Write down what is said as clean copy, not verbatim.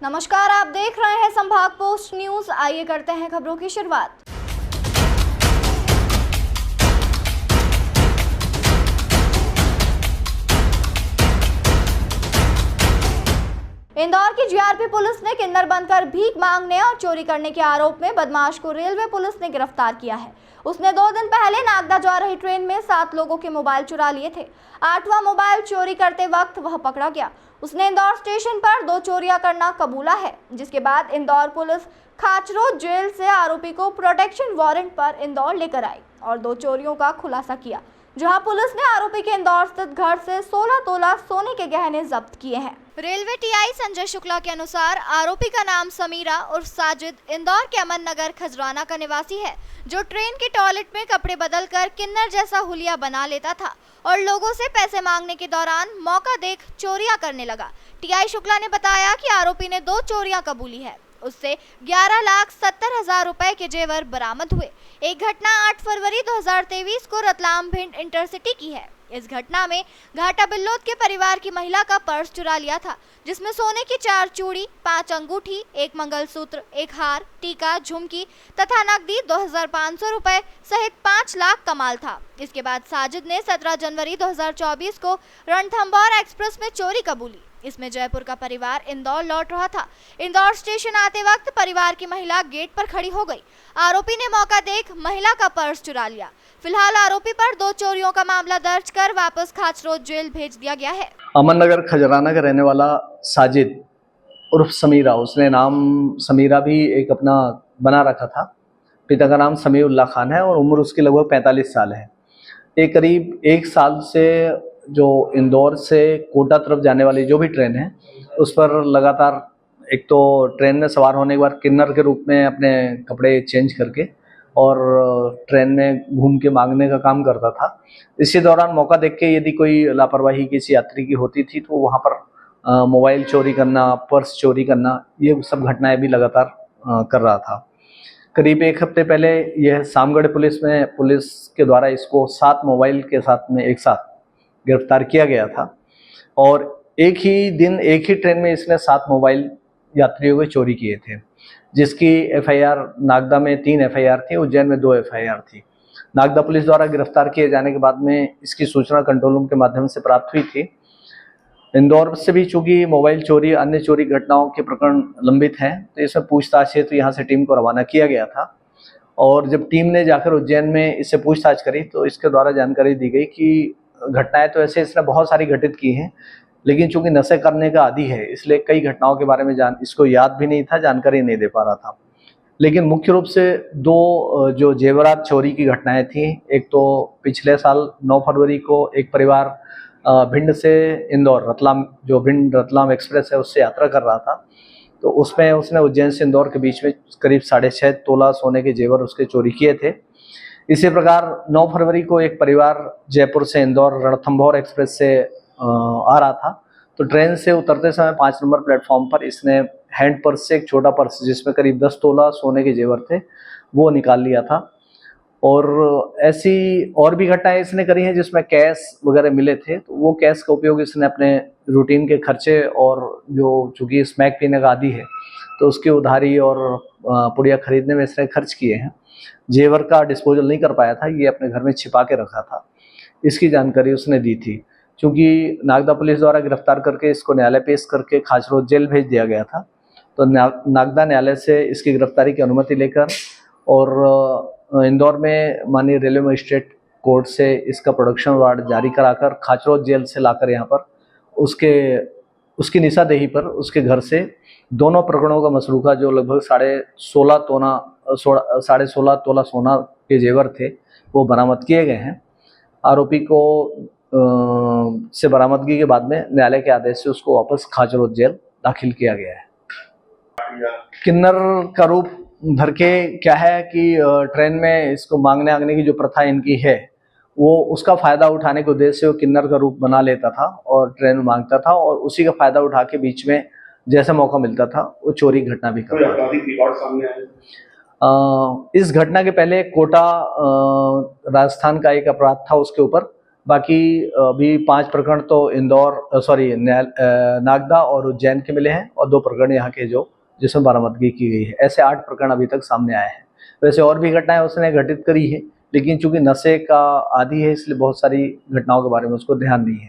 नमस्कार, आप देख रहे हैं संभाग पोस्ट न्यूज। आइए करते हैं खबरों की शुरुआत। इंदौर की जीआरपी पुलिस ने किन्नर बनकर भीख मांगने और चोरी करने के आरोप में बदमाश को रेलवे पुलिस ने गिरफ्तार किया है। उसने 2 दिन पहले नागदा जा रही ट्रेन में 7 लोगों के मोबाइल चुरा लिए थे। 8वां मोबाइल चोरी करते वक्त वह पकड़ा गया। उसने इंदौर स्टेशन पर 2 चोरियां करना कबूला है, जिसके बाद इंदौर पुलिस खाचरोद जेल से आरोपी को प्रोटेक्शन वारंट पर इंदौर लेकर आई और 2 चोरियों का खुलासा किया, जहां पुलिस ने आरोपी के इंदौर स्थित घर से 16 तोला सोने के गहने जब्त किए हैं। रेलवे टीआई संजय शुक्ला के अनुसार आरोपी का नाम समीरा उर्फ साजिद इंदौर के अमन नगर खजराना का निवासी है, जो ट्रेन के टॉयलेट में कपड़े बदलकर किन्नर जैसा हुलिया बना लेता था और लोगों से पैसे मांगने के दौरान मौका देख चोरियां करने लगा। टीआई शुक्ला ने बताया कि आरोपी ने 2 चोरियां कबूली है। उससे 11,70,000 रुपए के जेवर बरामद हुए। एक घटना 8 फरवरी 2023 को रतलाम भिंड इंटरसिटी की है। इस घटना में घाटा बिल्लोद के परिवार की महिला का पर्स चुरा लिया था, जिसमें सोने की 4 चूड़ी, 5 अंगूठी, 1 मंगलसूत्र, 1 हार, टीका, झुमकी तथा नकदी 2,500 रुपए सहित 5 लाख का माल था। इसके बाद साजिद ने 17 जनवरी 2024 को रणथंभौर एक्सप्रेस में चोरी कबूली। इसमें जयपुर का परिवार इंदौर लौट रहा था। इंदौर स्टेशन आते वक्त परिवार की महिला गेट पर खड़ी हो गई। आरोपी ने मौका देख महिला का पर्स चुरा लिया। फिलहाल आरोपी पर 2 चोरियों का मामला दर्ज कर वापस खाचरोद जेल भेज दिया गया है। अमन नगर खजराना का रहने वाला साजिद उर्फ समीरा, उसने नाम समीरा भी एक अपना बना रखा था। पिता का नाम समीउल्लाह खान है और उम्र उसकी लगभग 45 साल है। ये करीब 1 साल से जो इंदौर से कोटा तरफ जाने वाली जो भी ट्रेन है, उस पर लगातार एक तो ट्रेन में सवार होने के बाद किन्नर के रूप में अपने कपड़े चेंज करके और ट्रेन में घूम के मांगने का काम करता था। इसी दौरान मौका देख के यदि कोई लापरवाही किसी यात्री की होती थी तो वहाँ पर मोबाइल चोरी करना, पर्स चोरी करना, ये सब घटनाएं भी लगातार कर रहा था। करीब 1 हफ्ते पहले यह सामगढ़ पुलिस के द्वारा इसको 7 मोबाइल के साथ में एक साथ गिरफ्तार किया गया था और एक ही दिन एक ही ट्रेन में इसने 7 मोबाइल यात्रियों के चोरी किए थे, जिसकी एफआईआर नागदा में 3 एफआईआर थी, उज्जैन में 2 एफआईआर थी। नागदा पुलिस द्वारा गिरफ्तार किए जाने के बाद में इसकी सूचना कंट्रोल रूम के माध्यम से प्राप्त हुई थी। इंदौर से भी चूंकि मोबाइल चोरी अन्य चोरी घटनाओं के प्रकरण लंबित हैं, तो इसमें पूछताछ हेतु यहाँ से टीम को रवाना किया गया था और जब टीम ने जाकर उज्जैन में इससे पूछताछ करी तो इसके द्वारा जानकारी दी गई कि घटनाएं तो ऐसे इसने बहुत सारी घटित की हैं, लेकिन चूंकि नशे करने का आदी है इसलिए कई घटनाओं के बारे में इसको याद भी नहीं था, जानकारी नहीं दे पा रहा था। लेकिन मुख्य रूप से 2 जो जेवरात चोरी की घटनाएं थी, एक तो पिछले साल 9 फरवरी को एक परिवार भिंड से इंदौर रतलाम, जो भिंड रतलाम एक्सप्रेस है उससे यात्रा कर रहा था, तो उसमें उसने उज्जैन से इंदौर के बीच में करीब 6.5 तोला सोने के जेवर उसके चोरी किए थे। इसी प्रकार 9 फरवरी को एक परिवार जयपुर से इंदौर रणथंभौर एक्सप्रेस से आ रहा था, तो ट्रेन से उतरते समय 5 नंबर प्लेटफॉर्म पर इसने हैंड पर्स से एक छोटा पर्स जिसमें करीब 10 तोला सोने के जेवर थे वो निकाल लिया था। और ऐसी और भी घटनाएं इसने करी हैं जिसमें कैश वगैरह मिले थे, तो वो कैश का उपयोग इसने अपने रूटीन के खर्चे और जो चूँकि स्मैक पीने का आदी है तो उसकी उधारी और पुड़िया खरीदने में इसने खर्च किए हैं। जेवर का डिस्पोजल नहीं कर पाया था, ये अपने घर में छिपा के रखा था, इसकी जानकारी उसने दी थी। क्योंकि नागदा पुलिस द्वारा गिरफ्तार करके इसको न्यायालय पेश करके खाचरोद जेल भेज दिया गया था, तो नागदा न्यायालय से इसकी गिरफ्तारी की अनुमति लेकर और इंदौर में माननीय रेलवे मजिस्ट्रेट कोर्ट से इसका प्रोडक्शन वारंट जारी कराकर खाचरोद जेल से लाकर यहाँ पर उसकी निशादेही पर उसके घर से दोनों प्रकरणों का मसरूका जो लगभग 16.5 तोला सोना के जेवर थे वो बरामद किए गए हैं। आरोपी को से बरामदगी के बाद में न्यायालय के आदेश से उसको वापस खाचरोद जेल दाखिल किया गया है। किन्नर का रूप धर के क्या है कि ट्रेन में इसको मांगने आगने की जो प्रथा इनकी है वो उसका फायदा उठाने के उद्देश्य से वो किन्नर का रूप बना लेता था और ट्रेन में मांगता था और उसी का फायदा उठा के बीच में जैसा मौका मिलता था वो चोरी घटना भी करता था। इस घटना के पहले कोटा राजस्थान का एक अपराध था, उसके ऊपर बाकी अभी 5 प्रकरण तो नागदा और उज्जैन के मिले हैं और 2 प्रकरण यहाँ के जो जिसमें बरामदगी की गई है। ऐसे 8 प्रकरण अभी तक सामने आए हैं। वैसे और भी घटनाएं उसने घटित करी है, लेकिन चूंकि नशे का आदी है इसलिए बहुत सारी घटनाओं के बारे में उसको ध्यान नहीं है।